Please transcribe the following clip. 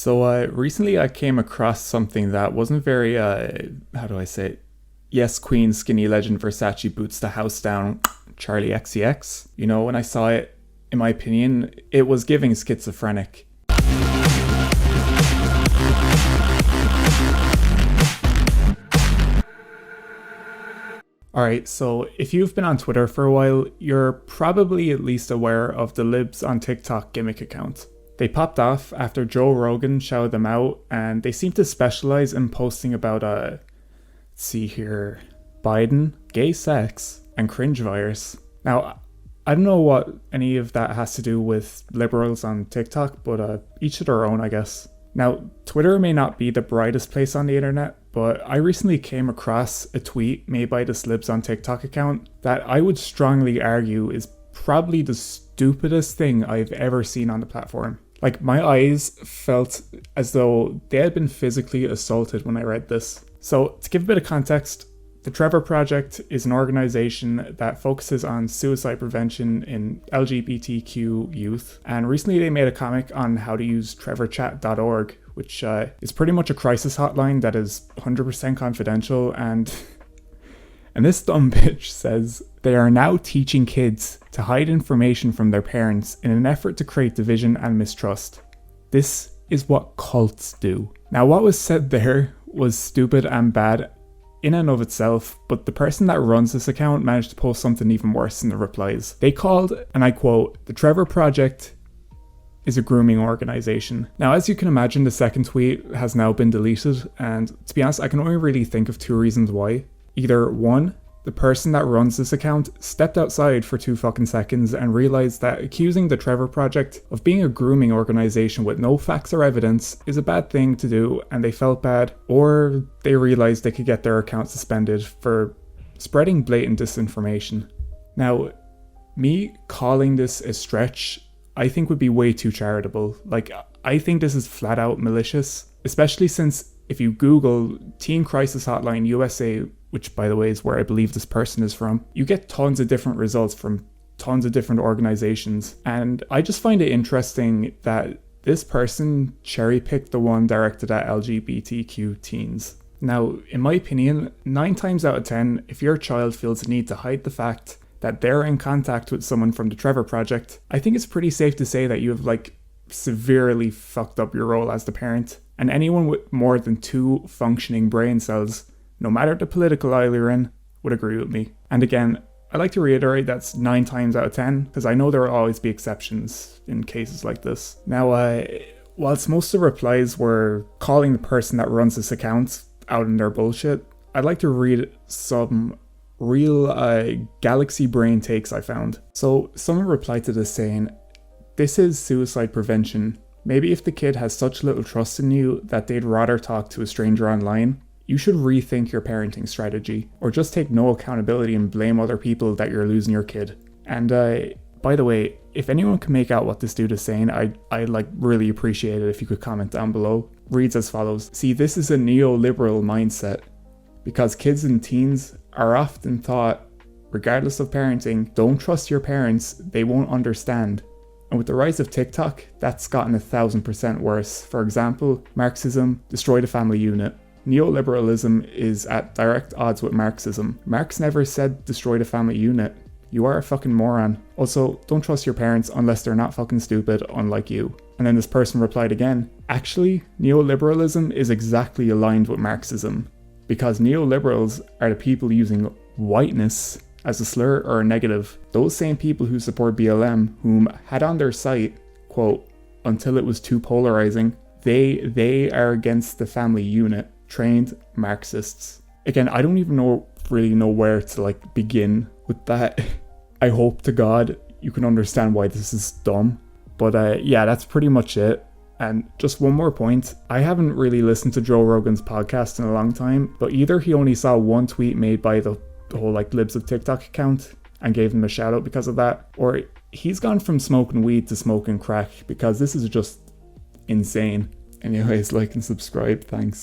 So recently I came across something that wasn't very, how do I say it? Yes, Queen, skinny legend Versace boots the house down, Charlie XCX. You know, when I saw it, in my opinion, it was giving schizophrenic. Alright, so if you've been on Twitter for a while, you're probably at least aware of the Libs on TikTok gimmick account. They popped off after Joe Rogan shouted them out, and they seem to specialize in posting about, let's see here, Biden, gay sex, and cringe virus. Now, I don't know what any of that has to do with liberals on TikTok, but each of their own, I guess. Now, Twitter may not be the brightest place on the internet, but I recently came across a tweet made by this Libs on TikTok account that I would strongly argue is probably the stupidest thing I've ever seen on the platform. Like, my eyes felt as though they had been physically assaulted when I read this. So, to give a bit of context, the Trevor Project is an organization that focuses on suicide prevention in LGBTQ youth, and recently they made a comic on how to use trevorchat.org, which is pretty much a crisis hotline that is 100% confidential, and this dumb bitch says, they are now teaching kids to hide information from their parents in an effort to create division and mistrust. This is what cults do. Now, what was said there was stupid and bad in and of itself, but the person that runs this account managed to post something even worse in the replies. They called, and I quote, "The Trevor Project is a grooming organization." Now, as you can imagine, the second tweet has now been deleted, and to be honest, I can only really think of two reasons why. Either one, the person that runs this account stepped outside for 2 fucking seconds and realized that accusing the Trevor Project of being a grooming organization with no facts or evidence is a bad thing to do, and they felt bad, or they realized they could get their account suspended for spreading blatant disinformation. Now, me calling this a stretch, I think would be way too charitable. Like, I think this is flat out malicious, especially since if you Google Teen Crisis Hotline USA, which by the way is where I believe this person is from, you get tons of different results from tons of different organizations. And I just find it interesting that this person cherry-picked the one directed at LGBTQ teens. Now, in my opinion, 9 times out of 10, if your child feels the need to hide the fact that they're in contact with someone from the Trevor Project, I think it's pretty safe to say that you have severely fucked up your role as the parent. And anyone with more than 2 functioning brain cells, no matter the political aisle you're in, would agree with me. And again, I like to reiterate that's 9 times out of 10, because I know there will always be exceptions in cases like this. Now, whilst most of the replies were calling the person that runs this account out in their bullshit, I'd like to read some real galaxy brain takes I found. So someone replied to this saying, "This is suicide prevention. Maybe if the kid has such little trust in you that they'd rather talk to a stranger online, you should rethink your parenting strategy, or just take no accountability and blame other people that you're losing your kid." And by the way, if anyone can make out what this dude is saying, I'd really appreciate it if you could comment down below. Reads as follows: "See, this is a neoliberal mindset, because kids and teens are often taught, regardless of parenting, don't trust your parents, they won't understand. And with the rise of TikTok, that's gotten 1,000% worse. For example, Marxism, destroy the family unit. Neoliberalism is at direct odds with Marxism. Marx never said destroy the family unit. You are a fucking moron. Also, don't trust your parents unless they're not fucking stupid, unlike you." And then this person replied again, "Actually, neoliberalism is exactly aligned with Marxism, because neoliberals are the people using whiteness as a slur or a negative. Those same people who support BLM, whom had on their site, quote, until it was too polarizing, they are against the family unit. Trained Marxists." Again, I don't even really know where to begin with that. I hope to God you can understand why this is dumb. But yeah, that's pretty much it. And just one more point, I haven't really listened to Joe Rogan's podcast in a long time, but either he only saw one tweet made by the whole Libs of TikTok account and gave him a shout out because of that, or he's gone from smoking weed to smoking crack, because this is just insane. Anyways, like and subscribe, thanks.